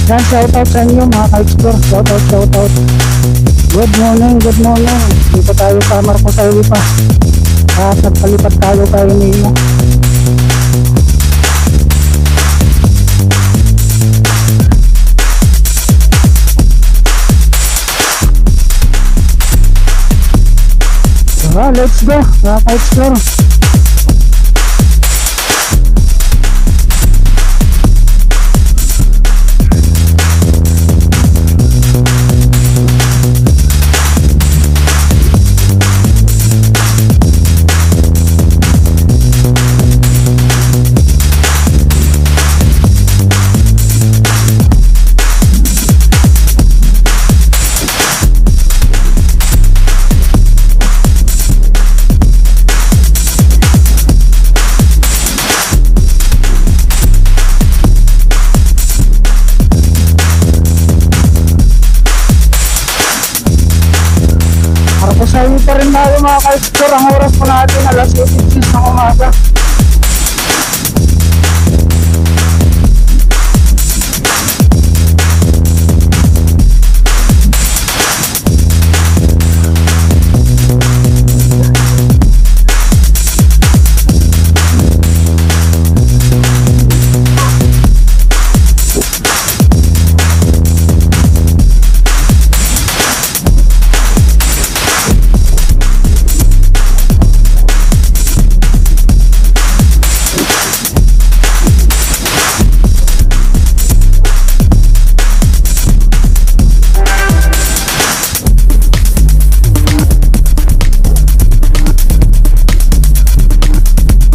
Yan, shoutout sa inyo mga ka-explore. Shoutout. Good morning. Dito tayo sa Marcos Highway pa. At nagpalipat tayo kayo nila. Let's go mga ka-explore. Sayo pa rin tayo mga ka-explore. Ang oras po natin alas 8:06 ng umaga.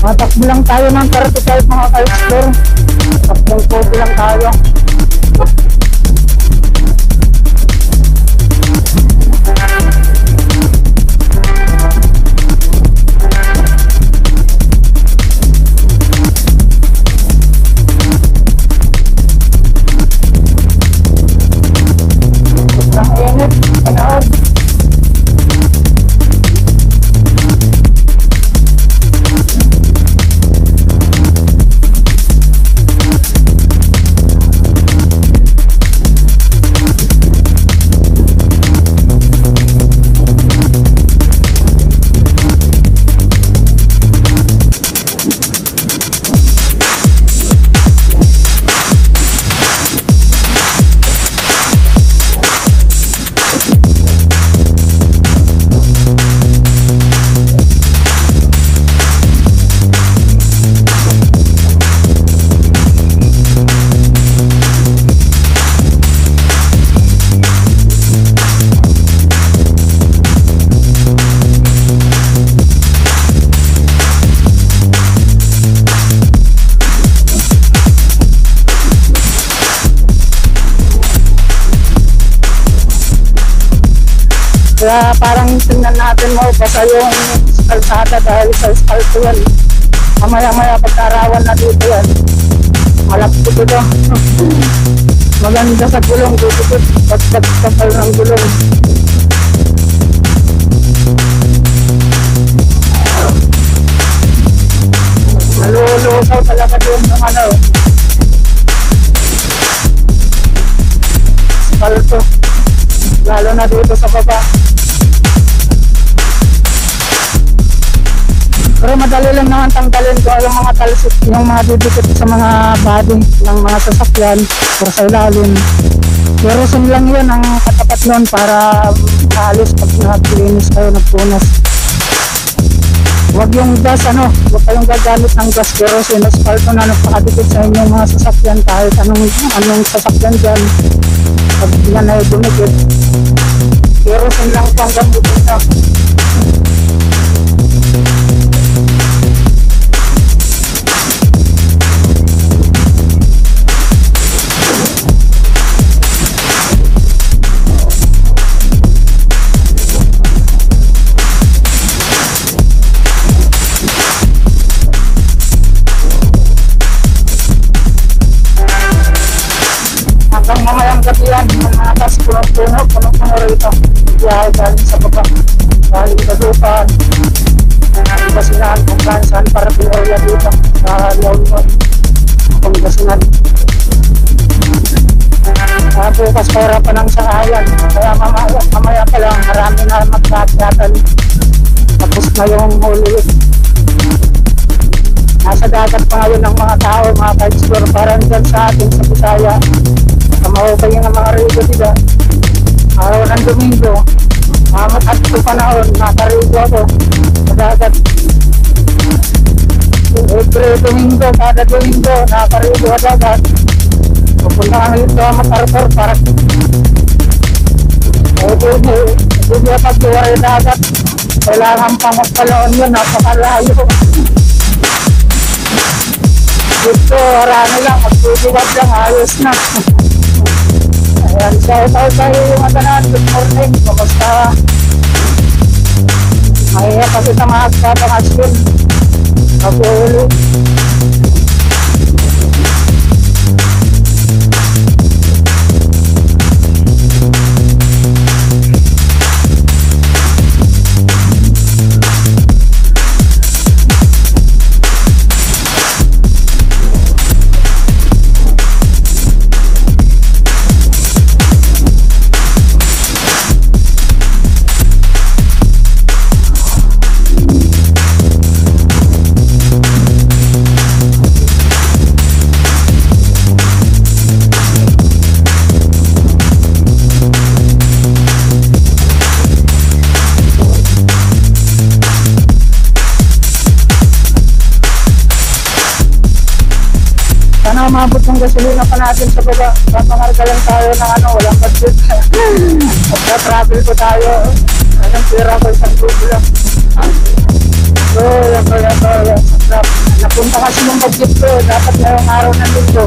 Matakbo lang tayo ng 35 mga ka-explore. Takbong kopi lang tayo. Sobrang init. Panood. Kaya parang tingnan natin mo basta yung kalsada dahil sa asfalto yan. Mamaya pagkarawan na dito yan. Malapit ito. Maganda sa gulong dito. Pagkakapal ng gulong. Nalulusaw talaga doon ng ano. Asfalto. Lalo na dito sa baba. Pero madali lang naman tanggalin ko yung mga talsik, yung mga didikit sa mga body ng mga sasakyan o sa ilalim. Pero sun lang yun ang katapat nun para maalis pag nag-linis kayo, nagpunas. Huwag yung gas, huwag kayong gagamit ng gas kerosene, asfalto na nagpakadikit sa inyong mga sasakyan kahit anong sasakyan dyan. Pag yan ay dumikit, kerosene lang po ang gamitin na. Hanggang mamayang gabi yan, mga atas, punong-puno rito. Biyahe galing sa baba, galing sa Dupan, Pangasinan, kung saan para pinarya dito sa Leon, Pangasinan. bukas pera pa ng sangayan. Kaya mamaya pa lang marami na magkakatan. Tapos na yung Holy Week. Nasa dagat pa ngayon ng mga tao, mga ka-explore, parang dyan sa atin sa Bisaya. Kamahukay ng mga rigo nila. Araw ng Domingo, at ito panahon, nakarigo ako sa dagat. Every Domingo, kada Domingo, nakarigo sa dagat. Pupunta kami dito matarpor para hindi pagdiwa yung dagat. Kailangan pang magpalaon yun, napakalayo. Dito, marami lang, magdidiwag lang, ayos na. Ayan, shout out tayo yung matanan. Good morning, kumusta? Mahiya kasi tamahat ka, pangasyon. Mag-uuli. Sana umabot ng gasolina pa natin sa baba. Papangarga lang tayo ng walang budget. Pagka-travel ko tayo, anong pira ko, isang tubo lang. So, napunta kasi ng budget ko. Dapat ngayong araw na dito.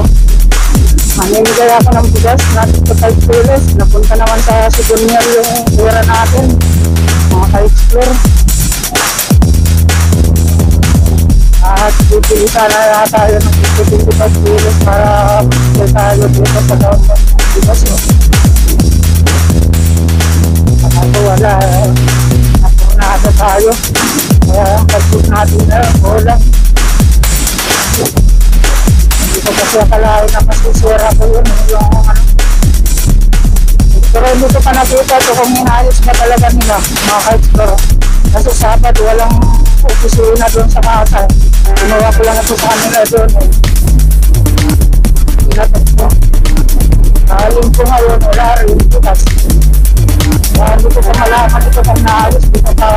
Mamimigay ako ng bugas, natin ko 5 kilos. Napunta naman sa souvenir yung pira natin. Mga ka-explore. At bibili sana yata yun ng 55 kilos para bibili tayo dito sa daon ng bigas. Ako wala, napunado tayo. Kaya ang pag-shoot natin na kulang. Hindi ko kasi akalain na masisira ko yun. Pero hindi ko pa nakita ito kung inayos na talaga nila, mga ka-explore. Kasi Sabado walang opisina doon sa kasa. Ginawa ko lang ito sa kanila doon. Pinatag ko. Kaling ko ngayon, wala rin. Bukas. Kaya hindi ko pa malaman ito kung naayos. Hindi ko pa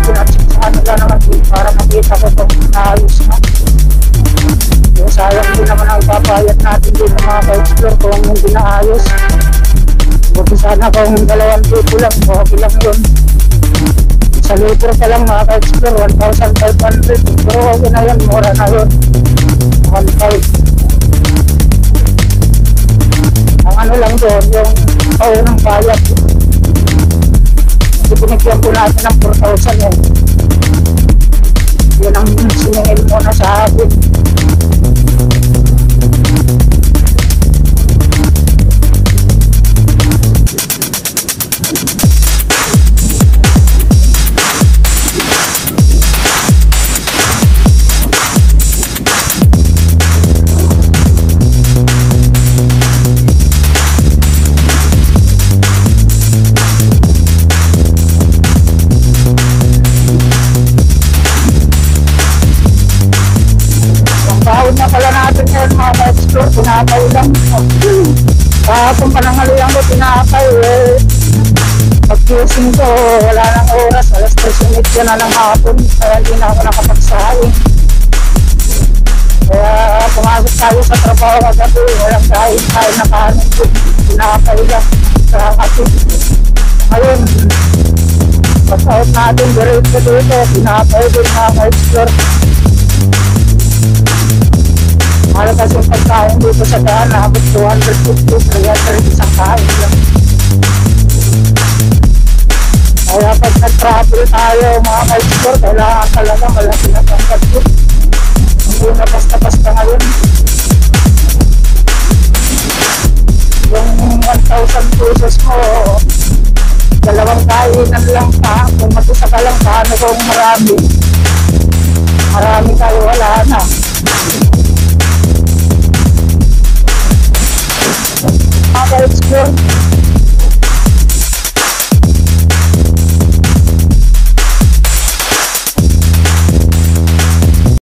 pinatag sa kanila naman para makita ko kung naayos na. Kaya sayang din naman ang ipapayat natin din ng mga ka-explore kung hindi naayos. Buti sana kung 2 libo lang, okay lang yun. Sa litro pa lang mga ka-explore, 1,500. Pero okay na yun, mura na yun. 1,500. Ang ano lang doon, yung ng bayad. Kasi binigyan ko natin ng 4,000 eh. Yun ang siningil muna sa akin. Na pala natin ngayon mga ka-explore, pinapay lang. Kahapon pa nangaluyan ko, pinapay eh. Pag-fusing ko, wala nang oras, alas 3:30 na ng hapon, kaya hindi na ako nakapagsahin. Kaya pumasok tayo sa trabaho kagabi, walang kain na kanin, pinapay lang sa akin. Ngayon, pag-out natin, direct dito, pinapay din mga ka-explore. Mahal kasi yung pagkain dito sa daan, nakabot 250, 300 isang kain lang. Kaya pag nag-travel tayo mga ka-explore, kailangan talaga malaki na pang budget. Hindi na basta-basta ngayon. Yung 1,000 pesos mo, 2 kainan lang pa. Kung mag-isa ka lang, paano kung marami? Marami tayo, wala na.